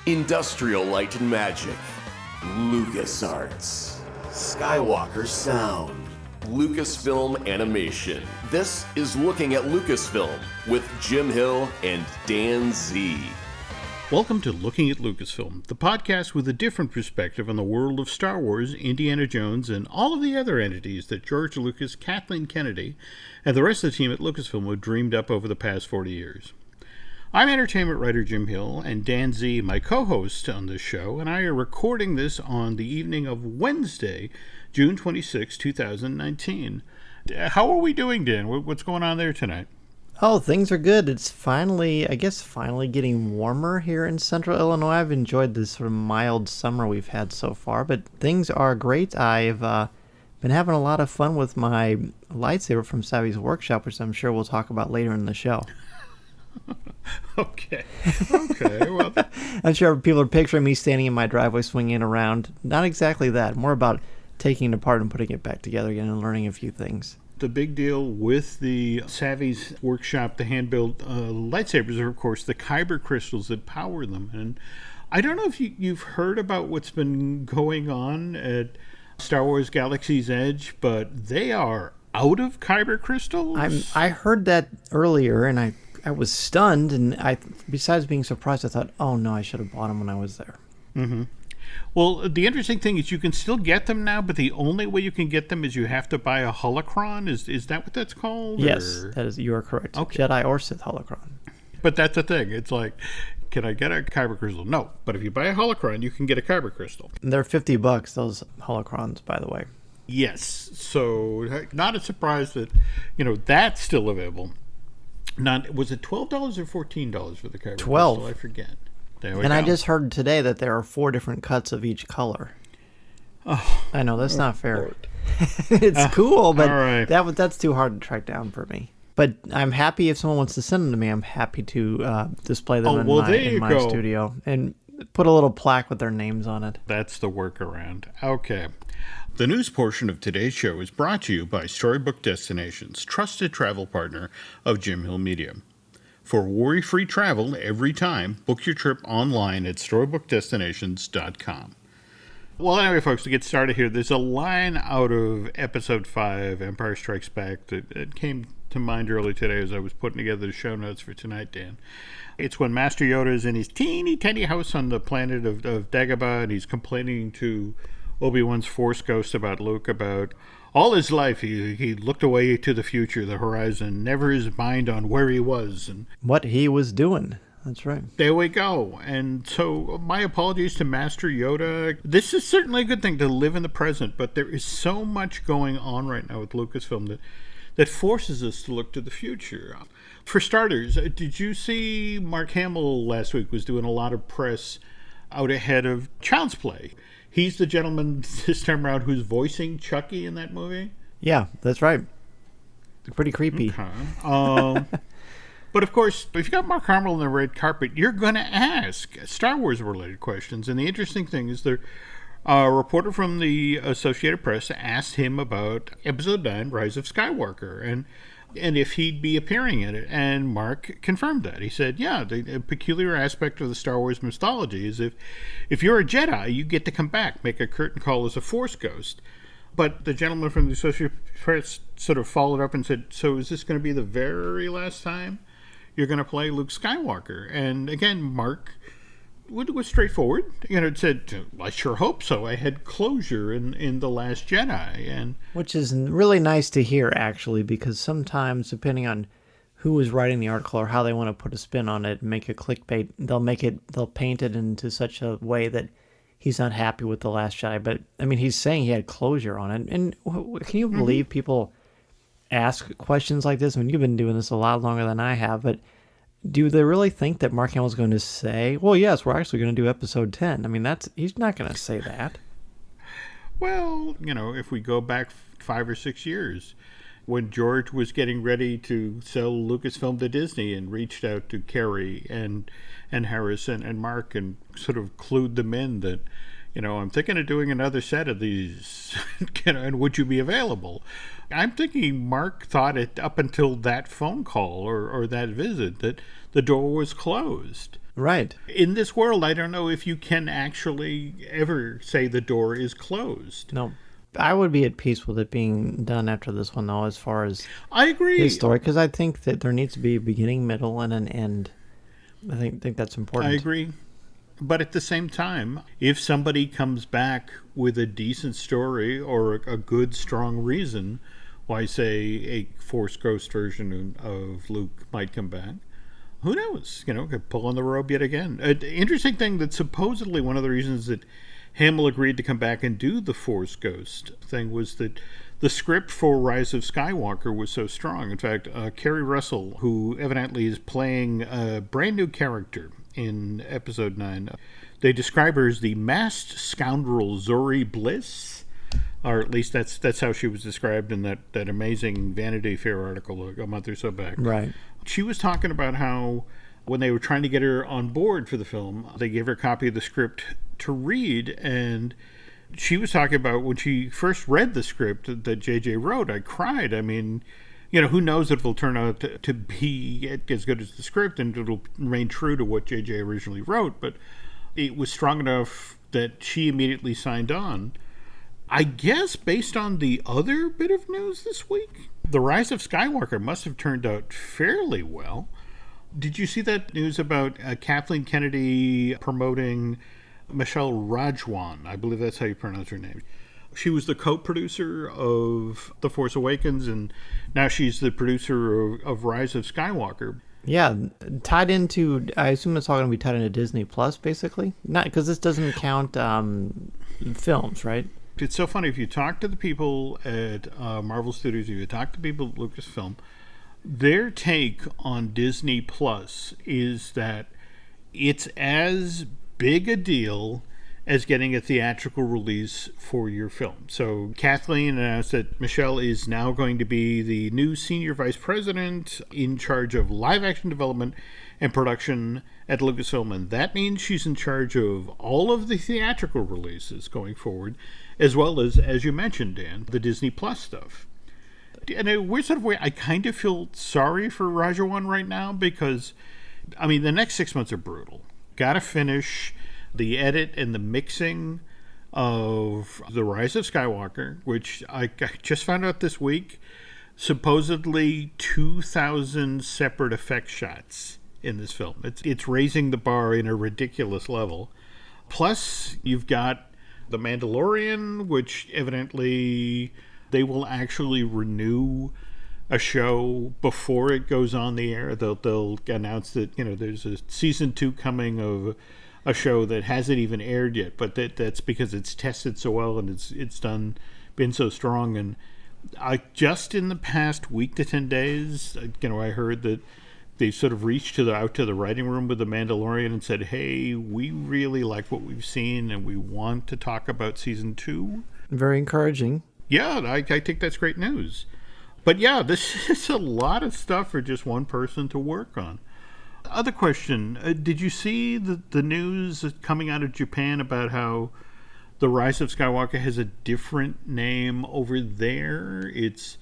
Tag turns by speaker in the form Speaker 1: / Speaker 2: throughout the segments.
Speaker 1: Industrial Light and Magic, LucasArts, Skywalker Sound, Lucasfilm Animation. This is Looking at Lucasfilm with Jim Hill and Dan Z.
Speaker 2: Welcome to Looking at Lucasfilm, the podcast with a different perspective on the world of Star Wars, Indiana Jones, and all of the other entities that George Lucas, Kathleen Kennedy, and the rest of the team at Lucasfilm have dreamed up over the past 40 years. I'm entertainment writer Jim Hill, and Dan Z, my co-host on this show, and I are recording this on the evening of Wednesday, June 26, 2019. How are we doing, Dan? What's going on there tonight?
Speaker 3: Oh, things are good. It's finally getting warmer here in central Illinois. I've enjoyed this sort of mild summer we've had so far, but things are great. I've been having a lot of fun with my lightsaber from Savvy's workshop, which I'm sure we'll talk about later in the show.
Speaker 2: Okay. Well,
Speaker 3: I'm sure people are picturing me standing in my driveway swinging it around. Not exactly that. More about taking it apart and putting it back together again and learning a few things.
Speaker 2: the big deal with the Savvy's workshop, the hand-built lightsabers, are, of course, the kyber crystals that power them. And I don't know if you've heard about what's been going on at Star Wars Galaxy's Edge, but they are out of kyber crystals.
Speaker 3: I heard that earlier, and I was stunned, and besides being surprised, I thought, oh no, I should have bought them when I was there.
Speaker 2: Mm-hmm. Well, the interesting thing is you can still get them now, but the only way you can get them is you have to buy a holocron. Is that what that's called?
Speaker 3: Yes,
Speaker 2: or?
Speaker 3: you are correct.
Speaker 2: Okay.
Speaker 3: Jedi or Sith holocron.
Speaker 2: But that's the thing. It's like, can I get a kyber crystal? No. But if you buy a holocron, you can get a kyber crystal.
Speaker 3: And they're $50, those holocrons, by the way.
Speaker 2: Yes. So not a surprise that, that's still available. Was it $12 or $14 for the kyber crystal? I forget.
Speaker 3: And I just heard today that there are 4 different cuts of each color.
Speaker 2: Oh,
Speaker 3: I know, that's not fair. It's cool, but
Speaker 2: right.
Speaker 3: that's too hard to track down for me. But I'm happy if someone wants to send them to me. I'm happy to display them in my studio and put a little plaque with their names on it.
Speaker 2: That's the workaround. Okay. The news portion of today's show is brought to you by Storybook Destinations, trusted travel partner of Jim Hill Media. For worry-free travel every time, book your trip online at StorybookDestinations.com. Well, anyway, folks, to get started here, there's a line out of Episode 5, Empire Strikes Back, that came to mind earlier today as I was putting together the show notes for tonight, Dan. It's when Master Yoda is in his teeny tiny house on the planet of Dagobah, and he's complaining to Obi-Wan's Force Ghost about Luke, about all his life he looked away to the future, the horizon, never his mind on where he was and
Speaker 3: what he was doing. That's right.
Speaker 2: There we go. And so my apologies to Master Yoda. This is certainly a good thing to live in the present, but there is so much going on right now with Lucasfilm that forces us to look to the future. For starters, did you see Mark Hamill last week was doing a lot of press out ahead of Child's Play? He's the gentleman this time around who's voicing Chucky in that movie?
Speaker 3: Yeah, that's right. Pretty creepy.
Speaker 2: Okay. But of course, if you got Mark Hamill on the red carpet, you're going to ask Star Wars-related questions. And the interesting thing is a reporter from the Associated Press asked him about Episode 9, Rise of Skywalker, and if he'd be appearing in it. And Mark confirmed that. He said, yeah, the peculiar aspect of the Star Wars mythology is if you're a Jedi, you get to come back, make a curtain call as a Force ghost. But the gentleman from the Associated Press sort of followed up and said, so is this going to be the very last time you're going to play Luke Skywalker? And again, Mark was straightforward. It said, I sure hope so. I had closure in The Last Jedi. And
Speaker 3: which is really nice to hear, actually, because sometimes, depending on who is writing the article or how they want to put a spin on it and make it clickbait, they'll paint it into such a way that he's not happy with The Last Jedi. But, I mean, he's saying he had closure on it. And can you believe people ask questions like this? I mean, you've been doing this a lot longer than I have, but do they really think that Mark Hamill's going to say, well, yes, we're actually going to do Episode 10? I mean, he's not going to say that.
Speaker 2: Well, if we go back 5 or 6 years, when George was getting ready to sell Lucasfilm to Disney and reached out to Kerry and Harrison and Mark and sort of clued them in that, I'm thinking of doing another set of these, and would you be available? I'm thinking Mark thought it up until that phone call or that visit that the door was closed.
Speaker 3: Right.
Speaker 2: In this world, I don't know if you can actually ever say the door is closed.
Speaker 3: No. I would be at peace with it being done after this one, though, as far as
Speaker 2: I agree.
Speaker 3: his story, because I think that there needs to be a beginning, middle, and an end. I think that's important.
Speaker 2: I agree. But at the same time, if somebody comes back with a decent story or a good, strong reason why, say, a Force Ghost version of Luke might come back, who knows? Could pull on the rope yet again. An interesting thing that supposedly one of the reasons that Hamill agreed to come back and do the Force Ghost thing was that the script for Rise of Skywalker was so strong. In fact, Kerry Russell, who evidently is playing a brand new character in Episode 9, they describe her as the masked scoundrel Zori Bliss, or at least that's how she was described in that amazing Vanity Fair article a month or so back.
Speaker 3: Right.
Speaker 2: She was talking about how when they were trying to get her on board for the film, they gave her a copy of the script to read, and she was talking about when she first read the script that JJ wrote, I cried. I mean, who knows if it'll turn out to be as good as the script and it'll remain true to what JJ originally wrote, but it was strong enough that she immediately signed on. I guess based on the other bit of news this week, The Rise of Skywalker must have turned out fairly well. Did you see that news about Kathleen Kennedy promoting Michelle Rejwan? I believe that's how you pronounce her name. She was the co-producer of The Force Awakens, and now she's the producer of Rise of Skywalker.
Speaker 3: Yeah, tied into, I assume it's all going to be tied into Disney Plus, basically? Not because this doesn't count films, right?
Speaker 2: It's so funny. If you talk to the people at Marvel Studios, if you talk to people at Lucasfilm, their take on Disney Plus is that it's as big a deal as getting a theatrical release for your film. So Kathleen announced that Michelle is now going to be the new senior vice president in charge of live action development and production at Lucasfilm, and that means she's in charge of all of the theatrical releases going forward, as well as you mentioned, Dan, the Disney Plus stuff. In a weird sort of way, I kind of feel sorry for Rejwan right now because, I mean, the next 6 months are brutal. Got to finish the edit and the mixing of The Rise of Skywalker, which I just found out this week, supposedly 2,000 separate effect shots in this film. It's raising the bar in a ridiculous level. Plus, you've got The Mandalorian, which evidently they will actually renew a show before it goes on the air. They'll announce that there's a season 2 coming of a show that hasn't even aired yet, but that's because it's tested so well and it's been so strong. And I just in the past week to 10 days, I heard that they sort of reached out to the writing room with The Mandalorian and said, hey, we really like what we've seen and we want to talk about season 2.
Speaker 3: Very encouraging.
Speaker 2: Yeah, I think that's great news. But yeah, this is a lot of stuff for just one person to work on. Other question, did you see the news coming out of Japan about how The Rise of Skywalker has a different name over there? It's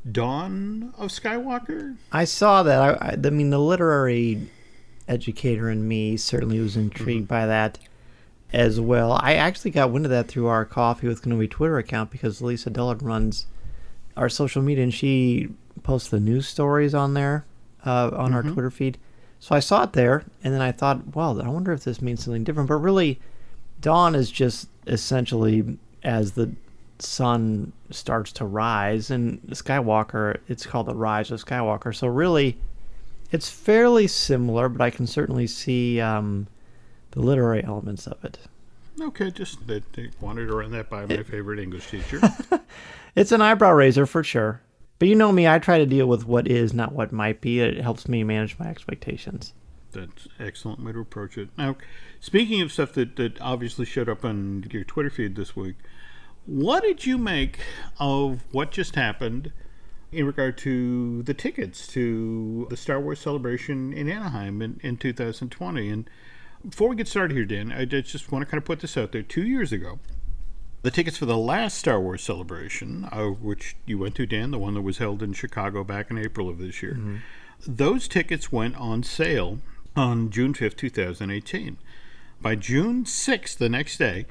Speaker 2: Dawn of Skywalker?
Speaker 3: I saw that. I mean, the literary educator in me certainly was intrigued by that as well. I actually got wind of that through our Coffee with Kenobi Twitter account because Lisa Dillard runs our social media, and she posts the news stories on there, on our Twitter feed. So I saw it there, and then I thought, well, I wonder if this means something different. But really, dawn is just essentially as the sun starts to rise, and Skywalker, it's called The Rise of Skywalker. So really, it's fairly similar, but I can certainly see the literary elements of it.
Speaker 2: Okay, just that I wanted to run that by my favorite English teacher.
Speaker 3: It's an eyebrow raiser for sure. But you know me, I try to deal with what is, not what might be. It helps me manage my expectations.
Speaker 2: That's an excellent way to approach it. Now, speaking of stuff that obviously showed up on your Twitter feed this week, what did you make of what just happened in regard to the tickets to the Star Wars Celebration in Anaheim in 2020? And before we get started here, Dan, I just want to kind of put this out there. 2 years ago, the tickets for the last Star Wars Celebration, which you went to, Dan, the one that was held in Chicago back in April of this year, those tickets went on sale on June 5th, 2018. By June 6th, the next day,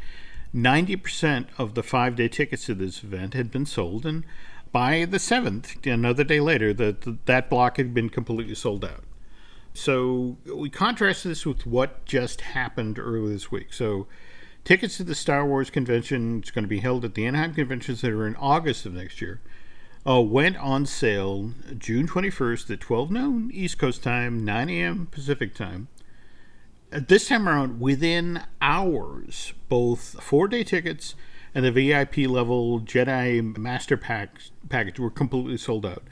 Speaker 2: 90% of the 5-day tickets to this event had been sold, and by the 7th, another day later, that block had been completely sold out. So we contrast this with what just happened earlier this week. So tickets to the Star Wars convention, it's going to be held at the Anaheim Convention Center in August of next year, went on sale June 21st at 12 noon East Coast time, 9 a.m. Pacific time. This time around, within hours, both 4-day tickets and the VIP level Jedi Master package were completely sold out.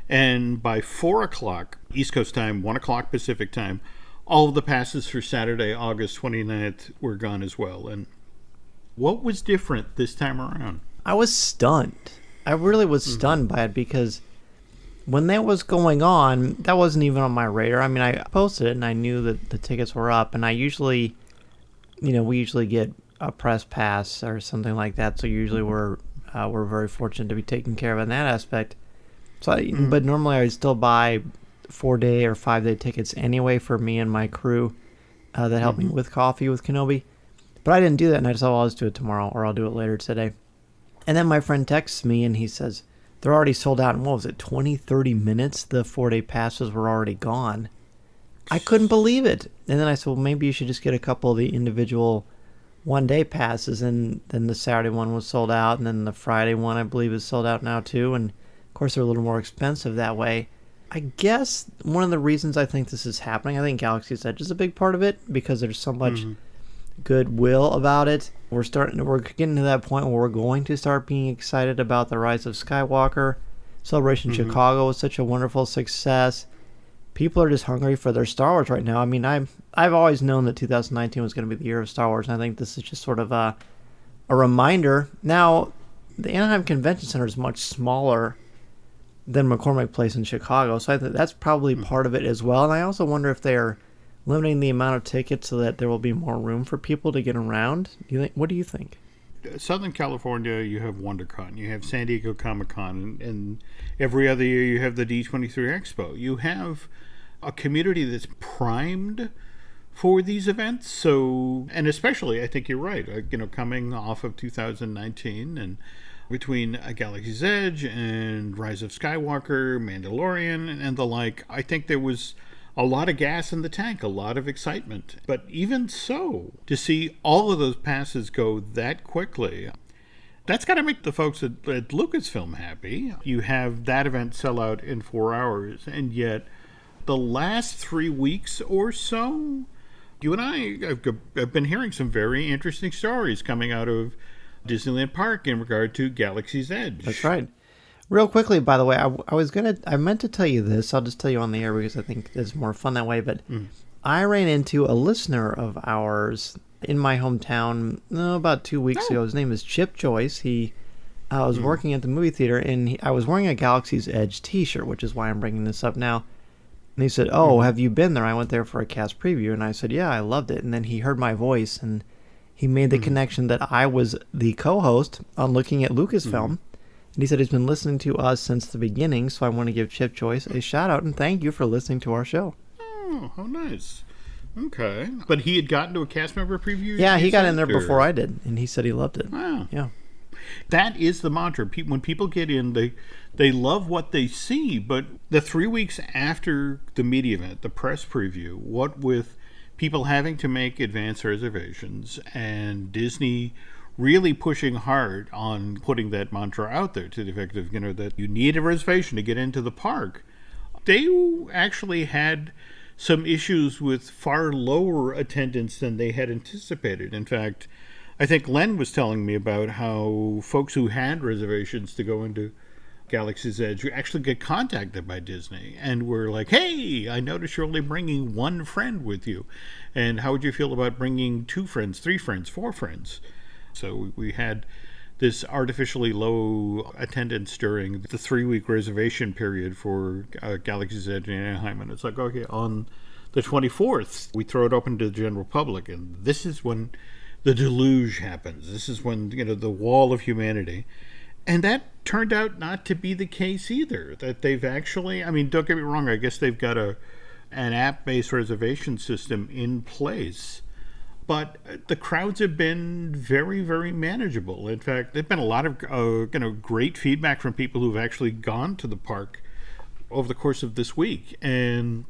Speaker 2: And by 4 o'clock East Coast time, 1 o'clock Pacific time, all of the passes for Saturday, August 29th were gone as well. And what was different this time around?
Speaker 3: I was stunned. I really was stunned by it, because when that was going on, that wasn't even on my radar. I mean, I posted it and I knew that the tickets were up, and I usually, we usually get a press pass or something like that. So usually we're very fortunate to be taken care of in that aspect. So, but normally I would still buy 4-day or 5-day tickets anyway for me and my crew that helped me with coffee with Kenobi. But I didn't do that, and I just thought, well, I'll just do it tomorrow, or I'll do it later today. And then my friend texts me and he says, they're already sold out in, 20, 30 minutes? The 4-day passes were already gone. I couldn't believe it. And then I said, well, maybe you should just get a couple of the individual 1-day passes. And then the Saturday one was sold out. And then the Friday one, I believe, is sold out now too. And of course, they're a little more expensive that way. I guess one of the reasons I think this is happening, I think Galaxy's Edge is a big part of it, because there's so much goodwill about it. We're getting to that point where we're going to start being excited about the Rise of Skywalker. Celebration Chicago was such a wonderful success. People are just hungry for their Star Wars right now. I mean, I've always known that 2019 was going to be the year of Star Wars, and I think this is just sort of a reminder. Now, the Anaheim Convention Center is much smaller than McCormick Place in Chicago, so I think that's probably part of it as well. And I also wonder if they're limiting the amount of tickets so that there will be more room for people to get around. What do you think?
Speaker 2: Southern California, you have WonderCon, you have San Diego Comic-Con, and every other year you have the D23 Expo. You have a community that's primed for these events. So, and especially, I think you're right, coming off of 2019 and between Galaxy's Edge and Rise of Skywalker, Mandalorian, and the like, I think there was a lot of gas in the tank, a lot of excitement. But even so, to see all of those passes go that quickly, that's got to make the folks at Lucasfilm happy. You have that event sell out in 4 hours, and yet the last 3 weeks or so, you and I have been hearing some very interesting stories coming out of Disneyland Park in regard to Galaxy's Edge.
Speaker 3: That's right. Real quickly, by the way, I meant to tell you this. I'll just tell you on the air because I think it's more fun that way. But I ran into a listener of ours in my hometown about 2 weeks ago. His name is Chip Joyce. He was working at the movie theater, and I was wearing a Galaxy's Edge t-shirt, which is why I'm bringing this up now. And he said, have you been there? I went there for a cast preview. And I said, yeah, I loved it. And then he heard my voice, and he made the connection that I was the co-host on Looking at Lucasfilm. And he said he's been listening to us since the beginning, so I want to give Chip Joyce a shout-out and thank you for listening to our show.
Speaker 2: Oh, how nice. Okay. But he had gotten to a cast member preview?
Speaker 3: Yeah, he got in there before I did, and he said he loved it.
Speaker 2: Wow.
Speaker 3: Yeah.
Speaker 2: That is the mantra. When people get in, they love what they see, but the 3 weeks after the media event, the press preview, what with people having to make advance reservations and Disney really pushing hard on putting that mantra out there to the effect of, that you need a reservation to get into the park. They actually had some issues with far lower attendance than they had anticipated. In fact, I think Len was telling me about how folks who had reservations to go into Galaxy's Edge actually get contacted by Disney and were like, hey, I noticed you're only bringing one friend with you. And how would you feel about bringing 2 friends, 3 friends, 4 friends? So we had this artificially low attendance during the 3-week reservation period for Galaxy's Edge in Anaheim. And it's like, okay, on the 24th, we throw it open to the general public. And this is when the deluge happens. This is when, the wall of humanity. And that turned out not to be the case either. That they've actually, don't get me wrong, I guess they've got a an app-based reservation system in place. But the crowds have been very, very manageable. In fact, there's been a lot of great feedback from people who've actually gone to the park over the course of this week and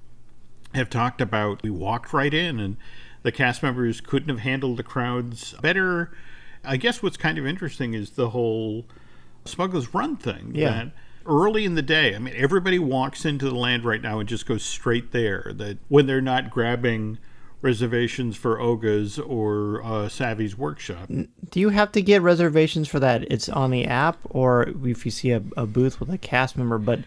Speaker 2: have talked about, we walked right in and the cast members couldn't have handled the crowds better. I guess what's kind of interesting is the whole Smuggler's Run thing.
Speaker 3: Yeah.
Speaker 2: That early in the day, I mean, everybody walks into the land right now and just goes straight there. That when they're not grabbing reservations for Oga's or Savvy's workshop.
Speaker 3: Do you have to get reservations for that? It's on the app, or if you see a booth with a cast member, but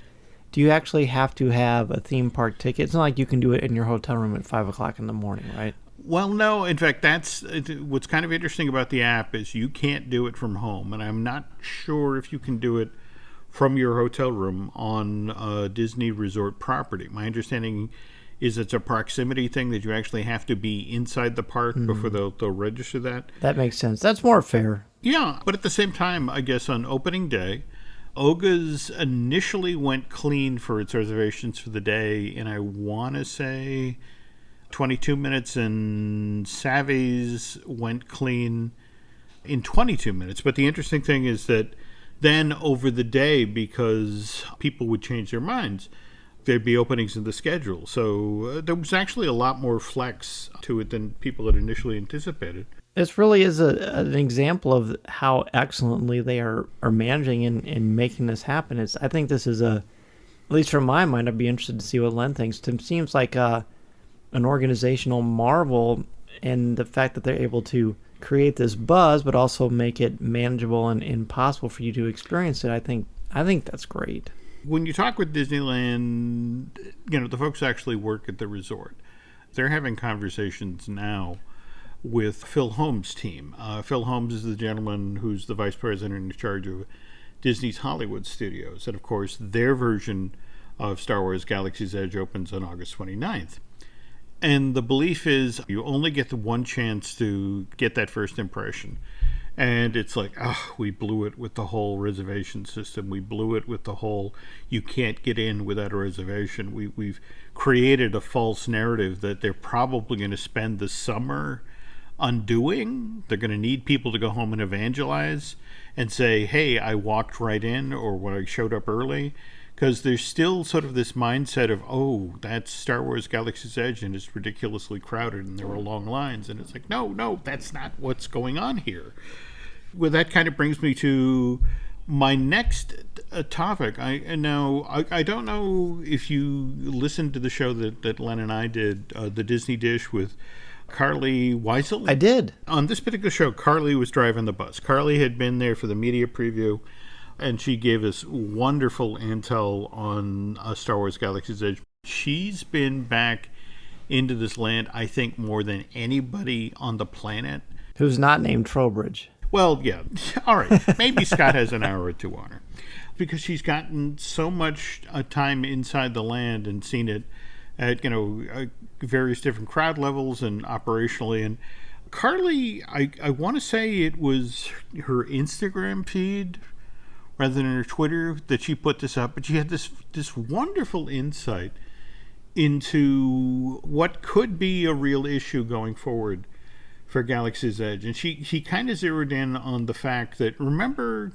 Speaker 3: do you actually have to have a theme park ticket? It's not like you can do it in your hotel room at 5 o'clock in the morning, right?
Speaker 2: Well, no. In fact, that's what's kind of interesting about the app is you can't do it from home, and I'm not sure if you can do it from your hotel room on a Disney resort property. My understanding is it's a proximity thing that you actually have to be inside the park before they'll register that.
Speaker 3: That makes sense. That's more fair.
Speaker 2: Yeah, but at the same time, I guess on opening day, Oga's initially went clean for its reservations for the day, and I want to say 22 minutes, and Savvy's went clean in 22 minutes. But the interesting thing is that then over the day, because people would change their minds, there'd be openings in the schedule. So there was actually a lot more flex to it than people had initially anticipated.
Speaker 3: This really is an example of how excellently they are managing and making this happen. I think this is at least from my mind, I'd be interested to see what Len thinks. It seems like an organizational marvel, and the fact that they're able to create this buzz, but also make it manageable and possible for you to experience it. I think that's great.
Speaker 2: When you talk with Disneyland, the folks actually work at the resort. They're having conversations now with Phil Holmes' team. Phil Holmes is the gentleman who's the vice president in charge of Disney's Hollywood Studios. And of course, their version of Star Wars Galaxy's Edge opens on August 29th. And the belief is you only get the one chance to get that first impression. And it's like, we blew it with the whole reservation system. We blew it with the whole, you can't get in without a reservation. We've created a false narrative that they're probably going to spend the summer undoing. They're going to need people to go home and evangelize and say, hey, I walked right in, or when I showed up early. Because there's still sort of this mindset of, that's Star Wars Galaxy's Edge and it's ridiculously crowded and there are long lines. And it's like, no, that's not what's going on here. Well, that kind of brings me to my next topic. I don't know if you listened to the show that Len and I did, the Disney Dish with Carly Weisel.
Speaker 3: I did.
Speaker 2: On this particular show, Carly was driving the bus. Carly had been there for the media preview, and she gave us wonderful intel on Star Wars Galaxy's Edge. She's been back into this land, I think, more than anybody on the planet.
Speaker 3: Who's not named Trowbridge.
Speaker 2: Well, yeah. All right. Maybe Scott has an hour or two on her. Because she's gotten so much time inside the land and seen it at, various different crowd levels and operationally. And Carly, I want to say it was her Instagram feed rather than her Twitter that she put this up, but she had this wonderful insight into what could be a real issue going forward for Galaxy's Edge. And she kind of zeroed in on the fact that, remember,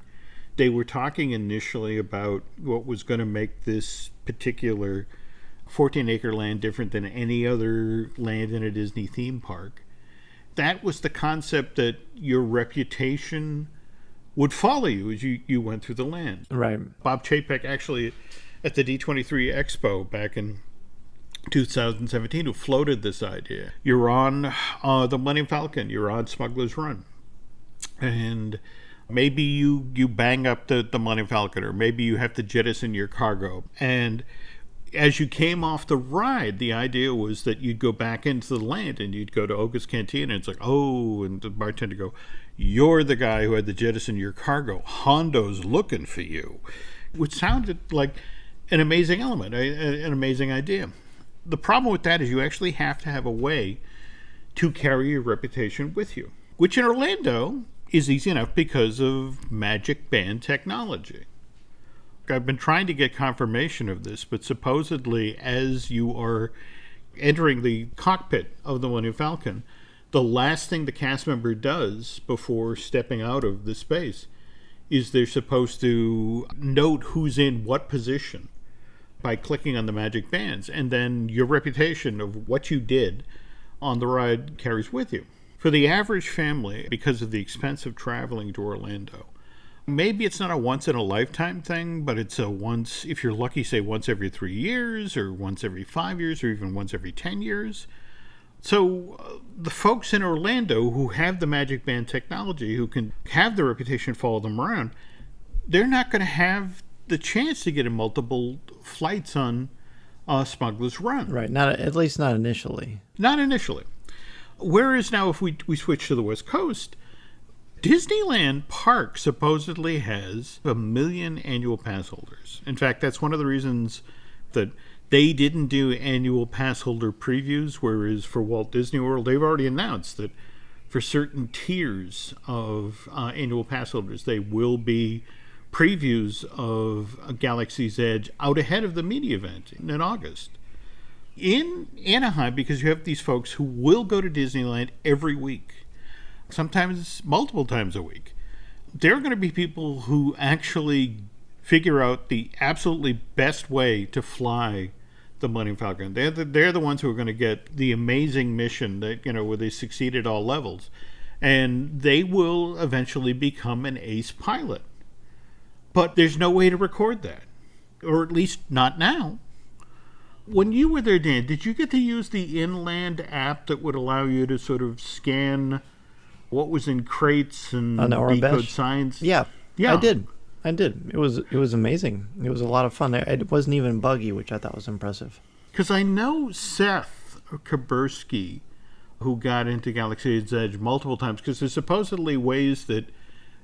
Speaker 2: they were talking initially about what was going to make this particular 14-acre land different than any other land in a Disney theme park. That was the concept that your reputation would follow you as you went through the land.
Speaker 3: Right.
Speaker 2: Bob Chapek actually at the D23 Expo back in 2017 who floated this idea. You're on the Millennium Falcon, you're on Smuggler's Run, and maybe you bang up the Millennium Falcon, or maybe you have to jettison your cargo. And as you came off the ride, the idea was that you'd go back into the land and you'd go to Oga's Cantina, and it's like, and the bartender go, you're the guy who had to jettison your cargo. Hondo's looking for you. Which sounded like an amazing element, an amazing idea. The problem with that is you actually have to have a way to carry your reputation with you, which in Orlando is easy enough because of Magic Band technology. I've been trying to get confirmation of this, but supposedly as you are entering the cockpit of the Millennium Falcon, the last thing the cast member does before stepping out of the space is they're supposed to note who's in what position by clicking on the magic bands, and then your reputation of what you did on the ride carries with you. For the average family, because of the expense of traveling to Orlando, maybe it's not a once-in-a-lifetime thing, but it's a once, if you're lucky, say once every 3 years, or once every 5 years, or even once every 10 years. So the folks in Orlando who have the Magic Band technology, who can have the reputation follow them around, they're not going to have the chance to get in multiple flights on Smuggler's Run.
Speaker 3: Right, not at least not initially.
Speaker 2: Not initially. Whereas now if we switch to the West Coast, Disneyland Park supposedly has 1 million annual pass holders. In fact, that's one of the reasons that they didn't do annual pass holder previews, whereas for Walt Disney World, they've already announced that for certain tiers of annual pass holders, they will be previews of Galaxy's Edge out ahead of the media event in August. In Anaheim, because you have these folks who will go to Disneyland every week, sometimes multiple times a week, there are going to be people who actually figure out the absolutely best way to fly the Millennium Falcon. They're the ones who are going to get the amazing mission that, where they succeed at all levels. And they will eventually become an ace pilot. But there's no way to record that. Or at least not now. When you were there, Dan, did you get to use the Inland app that would allow you to sort of scan what was in crates and decode signs?
Speaker 3: Yeah, I did. It was amazing. It was a lot of fun. It wasn't even buggy, which I thought was impressive.
Speaker 2: Because I know Seth Kabursky, who got into Galaxy's Edge multiple times, because there's supposedly ways that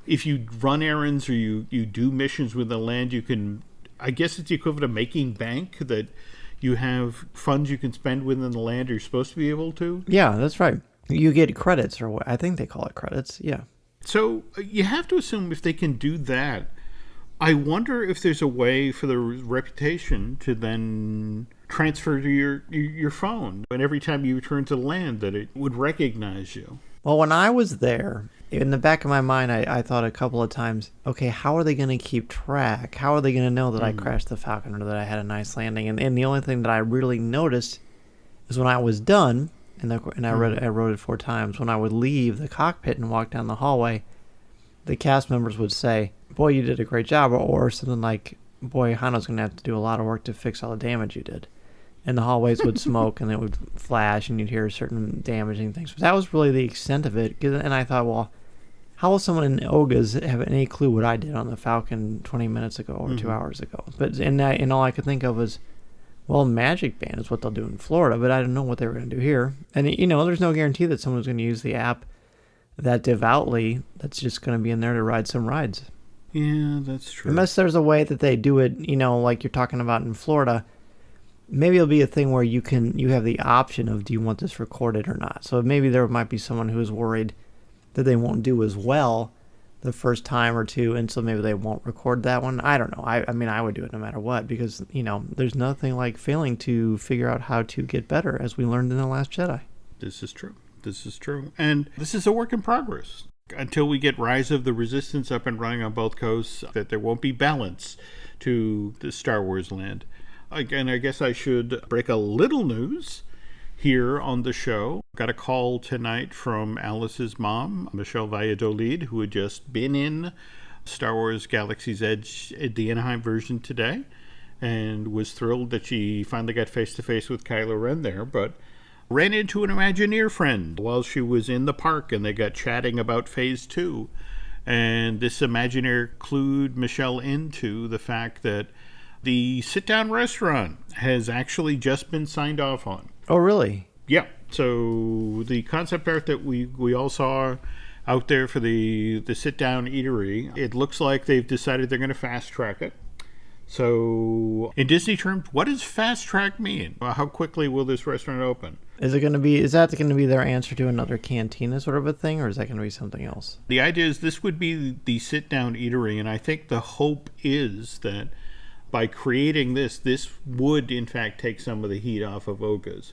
Speaker 2: if you run errands or you do missions with the land, you can, I guess it's the equivalent of making bank, that you have funds you can spend within the land, or you're supposed to be able to.
Speaker 3: Yeah, that's right. You get credits, or what I think they call it credits, yeah.
Speaker 2: So you have to assume if they can do that, I wonder if there's a way for the reputation to then transfer to your phone. And every time you return to the land, that it would recognize you.
Speaker 3: Well, when I was there, in the back of my mind, I thought a couple of times, okay, how are they going to keep track? How are they going to know that I crashed the Falcon or that I had a nice landing? And the only thing that I really noticed is when I was done, and I wrote it 4 times, when I would leave the cockpit and walk down the hallway, the cast members would say, boy, you did a great job, or something like, boy, Hano's going to have to do a lot of work to fix all the damage you did. And the hallways would smoke, and it would flash, and you'd hear certain damaging things. But that was really the extent of it. And I thought, well, how will someone in Oga's have any clue what I did on the Falcon 20 minutes ago or 2 hours ago? But and all I could think of was, well, Magic Band is what they'll do in Florida, but I don't know what they were going to do here. And, there's no guarantee that someone's going to use the app that devoutly, that's just going to be in there to ride some rides.
Speaker 2: Yeah, that's true.
Speaker 3: Unless there's a way that they do it, like you're talking about in Florida, maybe it'll be a thing where you have the option of, do you want this recorded or not? So maybe there might be someone who's worried that they won't do as well the first time or two, and so maybe they won't record that one. I don't know. I mean, I would do it no matter what, because, there's nothing like failing to figure out how to get better, as we learned in The Last Jedi.
Speaker 2: This is true. And this is a work in progress. Until we get Rise of the Resistance up and running on both coasts, that there won't be balance to the Star Wars land. Again, I guess I should break a little news here on the show. Got a call tonight from Alice's mom, Michelle Valladolid, who had just been in Star Wars Galaxy's Edge, the Anaheim version today, and was thrilled that she finally got face-to-face with Kylo Ren there, but ran into an Imagineer friend while she was in the park, and they got chatting about Phase 2. And this Imagineer clued Michelle into the fact that the sit-down restaurant has actually just been signed off on.
Speaker 3: Oh, really?
Speaker 2: Yeah. So the concept art that we all saw out there for the sit-down eatery, it looks like they've decided they're going to fast-track it. So in Disney terms, what does fast-track mean? How quickly will this restaurant open?
Speaker 3: Is that going to be their answer to another cantina sort of a thing, or is that going to be something else?
Speaker 2: The idea is this would be the sit-down eatery, and I think the hope is that by creating this would in fact take some of the heat off of Oga's.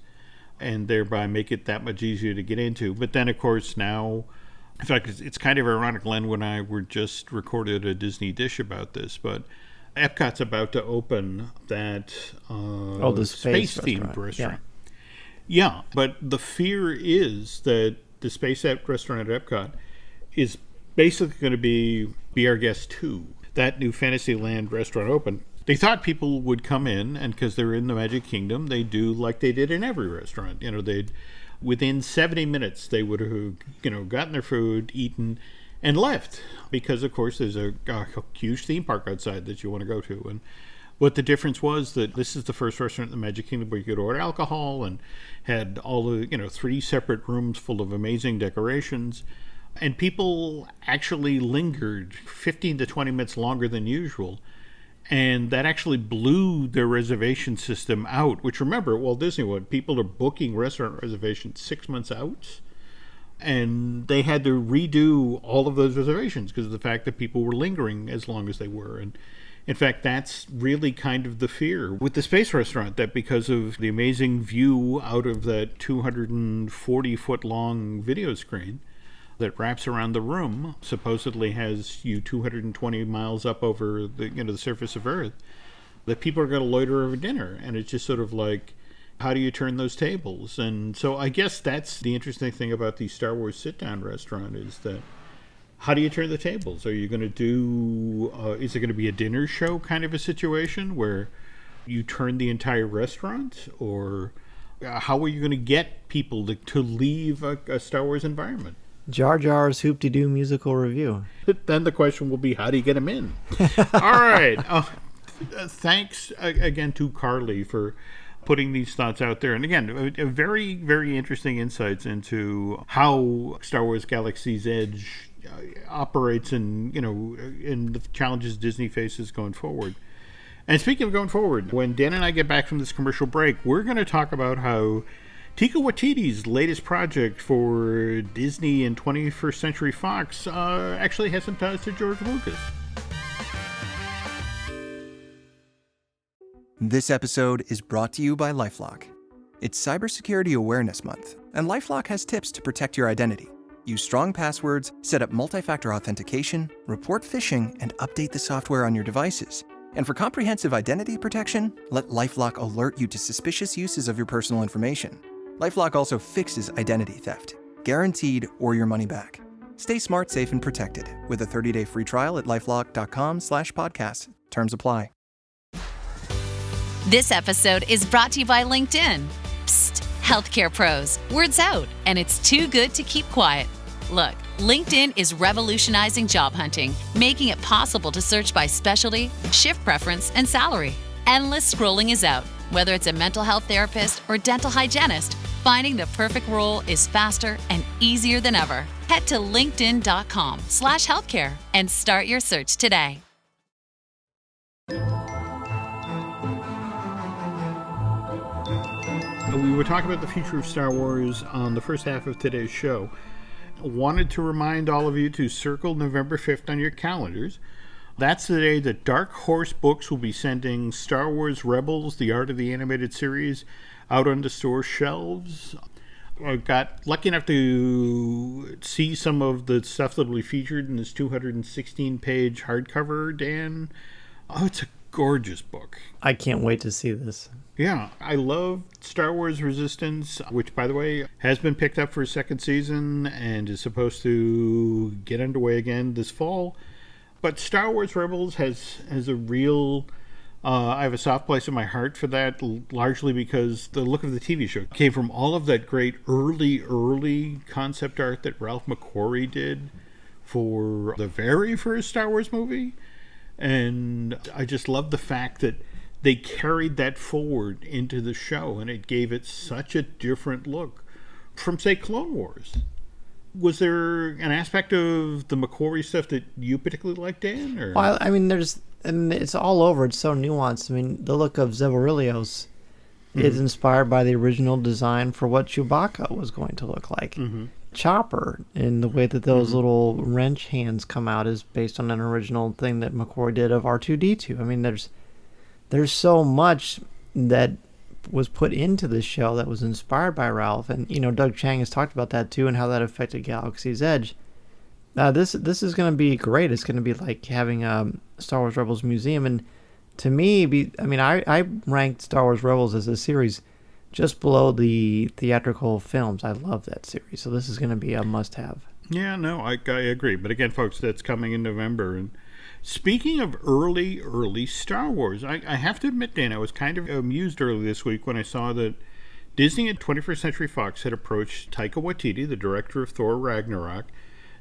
Speaker 2: and thereby make it that much easier to get into. But then, of course, now, in fact, it's kind of ironic. Len and I were just recorded a Disney Dish about this, but Epcot's about to open that
Speaker 3: the
Speaker 2: space-themed restaurant. Yeah, but the fear is that the Space restaurant at Epcot is basically going to be Our Guest 2. That new Fantasyland restaurant opened. They thought people would come in, and because they're in the Magic Kingdom, they do like they did in every restaurant. They'd within 70 minutes they would have gotten their food, eaten, and left, because of course there's a huge theme park outside that you want to go to. And what the difference was that this is the first restaurant in the Magic Kingdom where you could order alcohol, and had all the 3 separate rooms full of amazing decorations. And people actually lingered 15 to 20 minutes longer than usual. And that actually blew their reservation system out, which, remember, at Walt Disney World, people are booking restaurant reservations 6 months out. And they had to redo all of those reservations because of the fact that people were lingering as long as they were. And in fact, that's really kind of the fear with the Space Restaurant, that because of the amazing view out of that 240-foot-long video screen that wraps around the room, supposedly has you 220 miles up over the surface of Earth, that people are going to loiter over dinner. And it's just sort of like, how do you turn those tables? And so I guess that's the interesting thing about the Star Wars sit-down restaurant, is that how do you turn the tables? Are you going to do, is it going to be a dinner show kind of a situation where you turn the entire restaurant? Or how are you going to get people to leave a Star Wars environment?
Speaker 3: Jar Jar's Hoop-de-Doo musical review.
Speaker 2: Then the question will be, how do you get them in? All right. Thanks again to Carly for putting these thoughts out there. And again, a very, very interesting insights into how Star Wars Galaxy's Edge operates and the challenges Disney faces going forward. And speaking of going forward, when Dan and I get back from this commercial break, we're going to talk about how Taika Waititi's latest project for Disney and 21st Century Fox actually has some ties to George Lucas.
Speaker 4: This episode is brought to you by LifeLock. It's Cybersecurity Awareness Month, and LifeLock has tips to protect your identity. Use strong passwords, set up multi-factor authentication, report phishing, and update the software on your devices. And for comprehensive identity protection, let LifeLock alert you to suspicious uses of your personal information. LifeLock also fixes identity theft, guaranteed or your money back. Stay smart, safe, and protected with a 30-day free trial at LifeLock.com/podcast. Terms apply.
Speaker 5: This episode is brought to you by LinkedIn. Psst, healthcare pros, word's out, and it's too good to keep quiet. Look, LinkedIn is revolutionizing job hunting, making it possible to search by specialty, shift preference, and salary. Endless scrolling is out. Whether it's a mental health therapist or dental hygienist, finding the perfect role is faster and easier than ever. Head to linkedin.com/healthcare and start your search today.
Speaker 2: We were talking about the future of Star Wars on the first half of today's show. Wanted to remind all of you to circle November 5th on your calendars. That's the day that Dark Horse Books will be sending Star Wars Rebels, the Art of the Animated Series, out onto store shelves. I got lucky enough to see some of the stuff that will be featured in this 216-page hardcover, Dan. Oh, it's a gorgeous book.
Speaker 3: I can't wait to see this.
Speaker 2: Yeah, I love Star Wars Resistance, which, by the way, has been picked up for a second season and is supposed to get underway again this fall. But Star Wars Rebels has a real... I have a soft place in my heart for that, largely because the look of the TV show came from all of that great early concept art that Ralph McQuarrie did for the very first Star Wars movie. And I just love the fact that they carried that forward into the show, and it gave it such a different look from, say, Clone Wars. Was there an aspect of the McQuarrie stuff that you particularly liked, Dan? Or?
Speaker 3: Well, I mean, it's all over. It's so nuanced. I mean, the look of Zevarillios is inspired by the original design for what Chewbacca was going to look like. Chopper, and the way that those little wrench hands come out, is based on an original thing that McQuarrie did of R2-D2. I mean, there's so much that was put into this show that was inspired by Ralph, and Doug Chiang has talked about that too, and how that affected Galaxy's Edge. This is going to be great. It's going to be like having a Star Wars Rebels museum, and to me, I ranked Star Wars Rebels as a series just below the theatrical films. I love that series, so this is going to be a must-have.
Speaker 2: Yeah, no, I agree. But again, folks, that's coming in November. And speaking of early Star Wars, I have to admit, Dan, I was kind of amused early this week when I saw that Disney and 21st Century Fox had approached Taika Waititi, the director of Thor Ragnarok,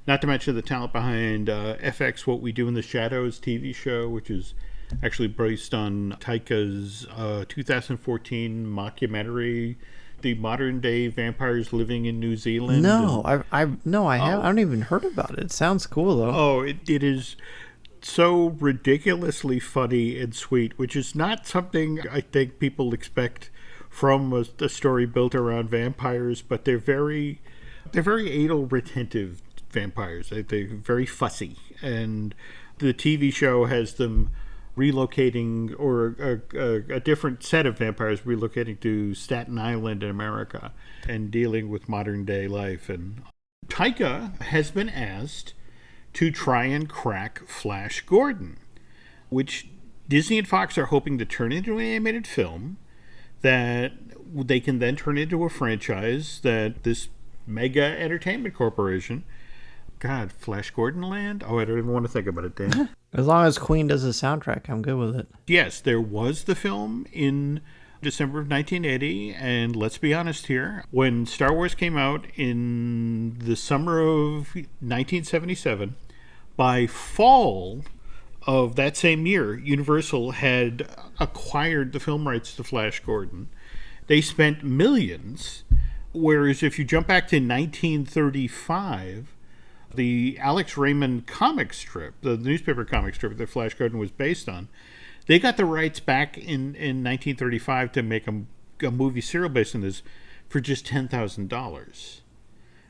Speaker 2: not to mention the talent behind FX What We Do in the Shadows TV show, which is actually based on Taika's 2014 mockumentary, The Modern Day Vampires Living in New Zealand.
Speaker 3: No, I haven't even heard about it. It sounds cool though.
Speaker 2: Oh, it is so ridiculously funny and sweet, which is not something I think people expect from a story built around vampires, but they're very anal retentive vampires. They're very fussy, and the TV show has them relocating, or a different set of vampires relocating to Staten Island in America and dealing with modern day life. And Taika has been asked to try and crack Flash Gordon, which Disney and Fox are hoping to turn into an animated film that they can then turn into a franchise that this mega entertainment corporation, God, Flash Gordon Land? Oh, I don't even want to think about it, Dan.
Speaker 3: As long as Queen does the soundtrack, I'm good with it.
Speaker 2: Yes, there was the film in December of 1980, and let's be honest here, when Star Wars came out in the summer of 1977, by fall of that same year, Universal had acquired the film rights to Flash Gordon. They spent millions, whereas if you jump back to 1935, the Alex Raymond comic strip, the newspaper comic strip that Flash Gordon was based on, they got the rights back in 1935 to make a movie serial based on this for just $10,000.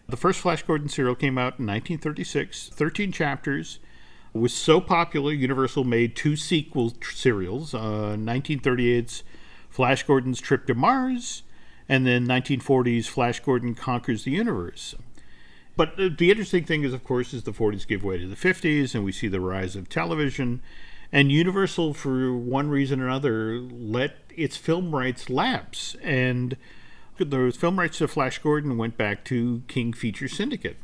Speaker 2: The first Flash Gordon serial came out in 1936, 13 chapters. It was so popular, Universal made 2 sequel serials, 1938's Flash Gordon's Trip to Mars, and then 1940's Flash Gordon Conquers the Universe. But the interesting thing is, of course, is the 40s give way to the 50s, and we see the rise of television. And Universal, for one reason or another, let its film rights lapse. And those film rights to Flash Gordon went back to King Feature Syndicate.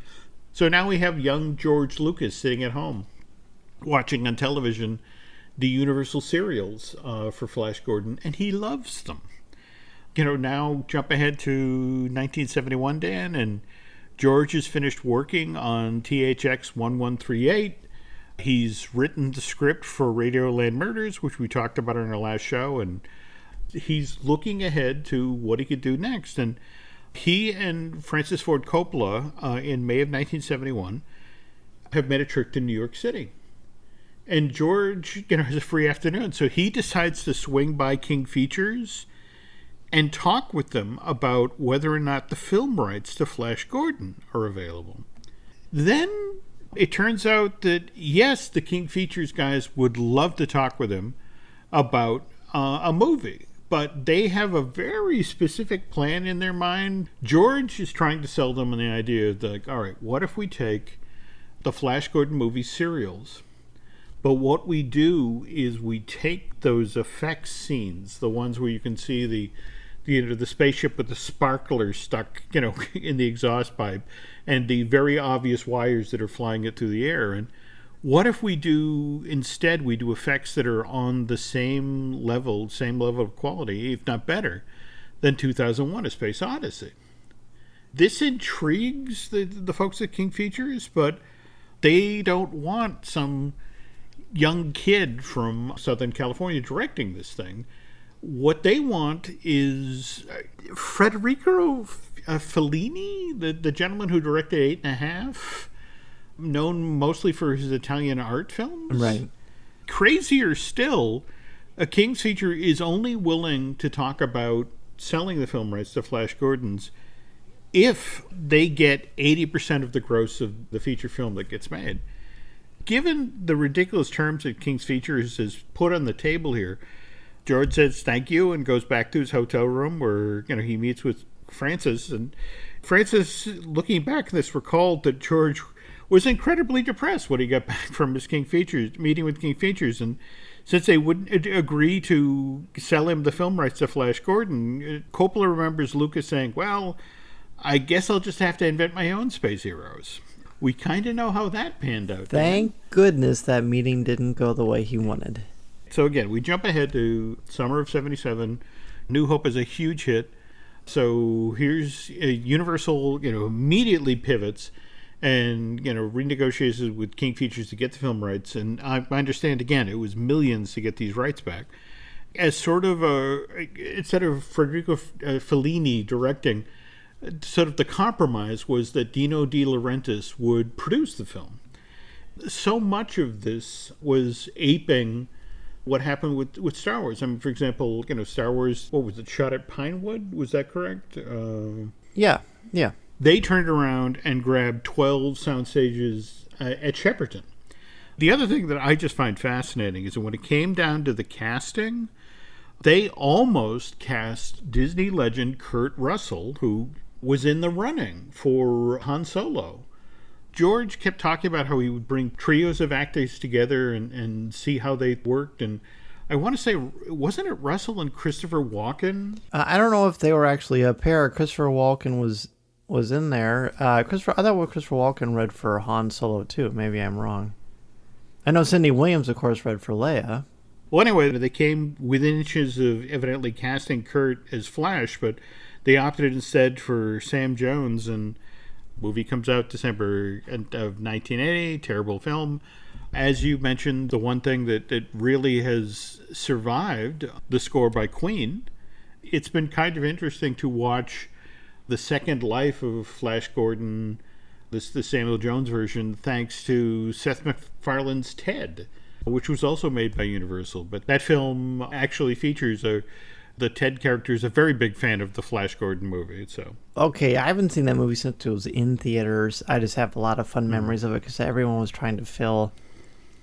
Speaker 2: So now we have young George Lucas sitting at home, watching on television the Universal serials for Flash Gordon, and he loves them. Now jump ahead to 1971, Dan, and George has finished working on THX 1138. He's written the script for Radioland Murders, which we talked about in our last show, and he's looking ahead to what he could do next. And he and Francis Ford Coppola, in May of 1971, have made a trip to New York City. And George, has a free afternoon, so he decides to swing by King Features and talk with them about whether or not the film rights to Flash Gordon are available. Then it turns out that, yes, the King Features guys would love to talk with him about a movie, but they have a very specific plan in their mind. George is trying to sell them on the idea of, all right, what if we take the Flash Gordon movie serials, but what we do is we take those effects scenes, the ones where you can see the spaceship with the sparkler stuck, in the exhaust pipe, and the very obvious wires that are flying it through the air. And what if we do effects that are on the same level of quality, if not better, than 2001: A Space Odyssey? This intrigues the folks at King Features, but they don't want some young kid from Southern California directing this thing. What they want is Federico Fellini, the gentleman who directed 8½, known mostly for his Italian art films.
Speaker 3: Right.
Speaker 2: Crazier still, a King Feature is only willing to talk about selling the film rights to Flash Gordon's if they get 80% of the gross of the feature film that gets made. Given the ridiculous terms that King's Features has put on the table here, George says thank you and goes back to his hotel room where, he meets with Francis. And Francis, looking back at this, recalled that George was incredibly depressed when he got back from his meeting with King Features. And since they wouldn't agree to sell him the film rights to Flash Gordon, Coppola remembers Lucas saying, well, I guess I'll just have to invent my own space heroes. We kind of know how that panned out.
Speaker 3: Thank goodness that meeting didn't go the way he wanted.
Speaker 2: So again, we jump ahead to summer of 77. New Hope is a huge hit. So here's Universal, immediately pivots and, renegotiates with King Features to get the film rights. And I understand, again, it was millions to get these rights back. As sort of instead of Federico Fellini directing, sort of the compromise was that Dino De Laurentiis would produce the film. So much of this was aping what happened with Star Wars. I mean, for example, Star Wars, what was it, shot at Pinewood? Was that correct?
Speaker 3: Yeah.
Speaker 2: They turned around and grabbed 12 sound stages at Shepperton. The other thing that I just find fascinating is that when it came down to the casting, they almost cast Disney legend Kurt Russell, who was in the running for Han Solo. George kept talking about how he would bring trios of actors together and see how they worked. And I want to say, wasn't it Russell and Christopher Walken?
Speaker 3: I don't know if they were actually a pair. Christopher Walken was in there. I thought Christopher Walken read for Han Solo too. Maybe I'm wrong. I know Cindy Williams, of course, read for Leia.
Speaker 2: Well, anyway, they came within inches of evidently casting Kurt as Flash, but they opted instead for Sam Jones, and the movie comes out December of 1980, terrible film. As you mentioned, the one thing that really has survived, the score by Queen. It's been kind of interesting to watch the second life of Flash Gordon, the Samuel Jones version, thanks to Seth MacFarlane's Ted, which was also made by Universal. But that film actually features the Ted character is a very big fan of the Flash Gordon movie. So
Speaker 3: okay, I haven't seen that movie since it was in theaters. I just have a lot of fun memories of it because everyone was trying to fill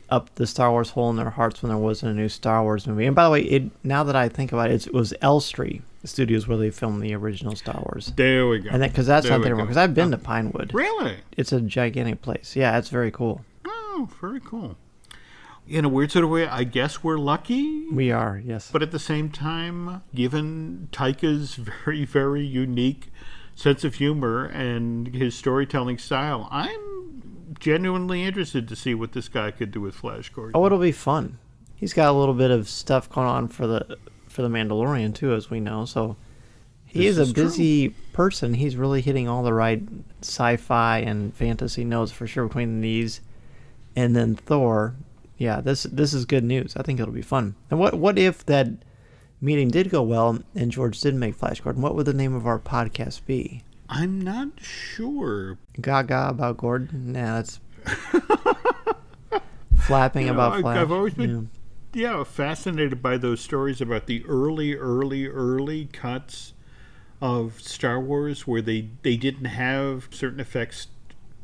Speaker 3: up the Star Wars hole in their hearts when there wasn't a new Star Wars movie. And by the way, now that I think about it, it was Elstree Studios where they filmed the original Star Wars.
Speaker 2: There we go.
Speaker 3: And because that's not there anymore. Because I've been to Pinewood.
Speaker 2: Really?
Speaker 3: It's a gigantic place. Yeah, it's very cool.
Speaker 2: Oh, very cool. In a weird sort of way, I guess we're lucky.
Speaker 3: We are, yes.
Speaker 2: But at the same time, given Taika's very, very unique sense of humor and his storytelling style, I'm genuinely interested to see what this guy could do with Flash Gordon.
Speaker 3: Oh, it'll be fun. He's got a little bit of stuff going on for the Mandalorian too, as we know. So he is a busy person. He's really hitting all the right sci-fi and fantasy notes for sure between these, and then Thor. Yeah, this is good news. I think it'll be fun. And what if that meeting did go well and George did make Flash Gordon? What would the name of our podcast be?
Speaker 2: I'm not sure.
Speaker 3: Gaga about Gordon? Nah, that's flapping about Flash.
Speaker 2: I've always been fascinated by those stories about the early cuts of Star Wars where they didn't have certain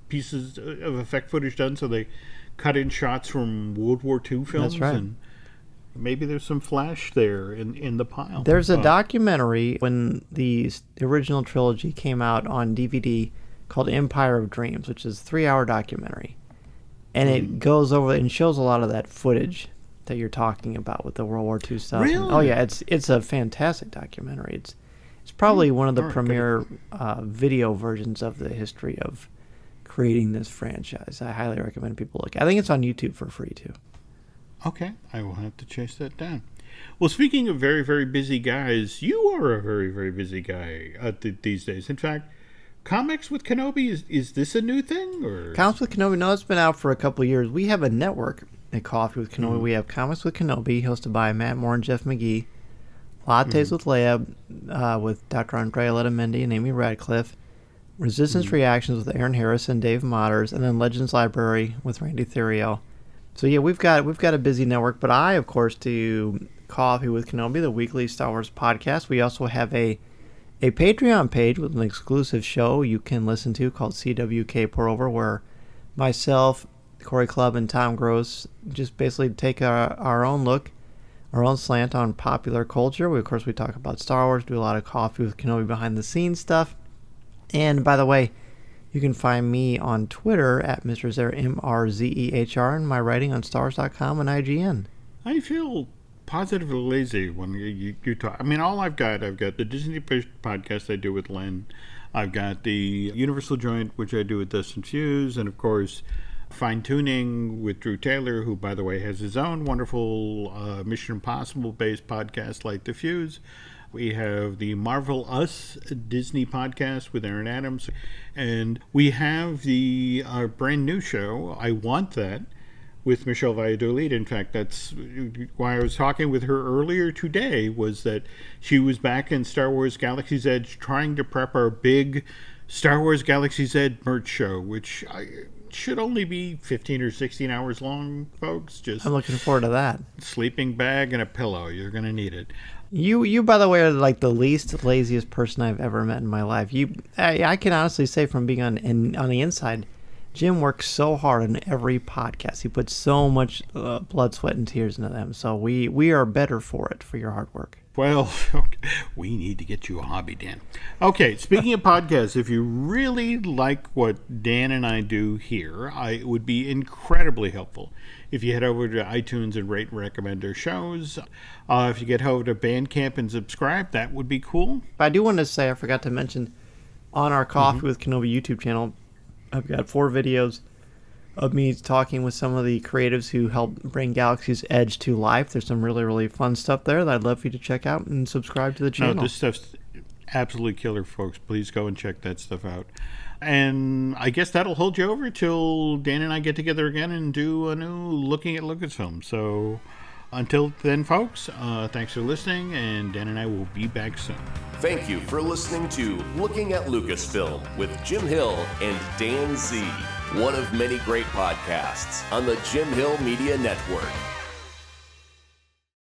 Speaker 2: pieces of effect footage done, so they cut in shots from World War II films.
Speaker 3: That's right.
Speaker 2: And maybe there's some Flash there in the pile.
Speaker 3: There's a documentary when the original trilogy came out on DVD called Empire of Dreams, which is a 3-hour documentary. And it goes over and shows a lot of that footage that you're talking about with the World War II stuff.
Speaker 2: Really?
Speaker 3: Oh yeah, it's a fantastic documentary. It's probably one of the premier video versions of the history of creating this franchise. I highly recommend people look. I think it's on YouTube for free too.
Speaker 2: Okay, I will have to chase that down. Well, speaking of very, very busy guys, you are a very, very busy guy these days. In fact, Comics with Kenobi, is this a new thing? Or
Speaker 3: Comics with Kenobi, no, it's been out for a couple of years. We have a network at Coffee with Kenobi. We have Comics with Kenobi, hosted by Matt Moore and Jeff McGee. Lattes with Leia, with Dr. Andrea Letamendi and Amy Radcliffe. Resistance Reactions with Aaron Harris and Dave Motters, and then Legends Library with Randy Theriot. So yeah, we've got a busy network, but I, of course, do Coffee with Kenobi, the weekly Star Wars podcast. We also have a Patreon page with an exclusive show you can listen to called CWK Pour Over, where myself, Corey Clubb, and Tom Gross just basically take our own look our own slant on popular culture. We talk about Star Wars, do a lot of Coffee with Kenobi behind the scenes stuff. And by the way, you can find me on Twitter at Mr. Zehr, MRZEHR, and my writing on stars.com and IGN.
Speaker 2: I feel positively lazy when you talk. I mean, I've got the Disney podcast I do with Len. I've got the Universal Joint, which I do with Dustin Fuse, and of course, Fine Tuning with Drew Taylor, who, by the way, has his own wonderful Mission Impossible-based podcast like The Fuse. We have the Marvel Us Disney podcast with Aaron Adams. And we have the brand new show, I Want That, with Michelle Rejwan. In fact, that's why I was talking with her earlier today, was that she was back in Star Wars Galaxy's Edge trying to prep our big Star Wars Galaxy's Edge merch show, which should only be 15 or 16 hours long, folks. Just
Speaker 3: I'm looking forward to that.
Speaker 2: Sleeping bag and a pillow. You're going to need it.
Speaker 3: You, by the way, are like the least laziest person I've ever met in my life. I can honestly say, from being on the inside, Jim works so hard on every podcast. He puts so much blood, sweat, and tears into them. So we are better for it, for your hard work.
Speaker 2: Well, we need to get you a hobby, Dan. Okay, speaking of podcasts, if you really like what Dan and I do here, it would be incredibly helpful if you head over to iTunes and rate and recommend our shows. If you get over to Bandcamp and subscribe, that would be cool.
Speaker 3: I do want to say, I forgot to mention, on our Coffee with Kenobi YouTube channel, I've got 4 videos of me talking with some of the creatives who helped bring Galaxy's Edge to life. There's some really, really fun stuff there that I'd love for you to check out and subscribe to the channel.
Speaker 2: No, this stuff's absolutely killer, folks. Please go and check that stuff out. And I guess that'll hold you over till Dan and I get together again and do a new Looking at Lucasfilm. So until then, folks, thanks for listening, and Dan and I will be back soon.
Speaker 1: Thank you for listening to Looking at Lucasfilm with Jim Hill and Dan Z, one of many great podcasts on the Jim Hill Media Network.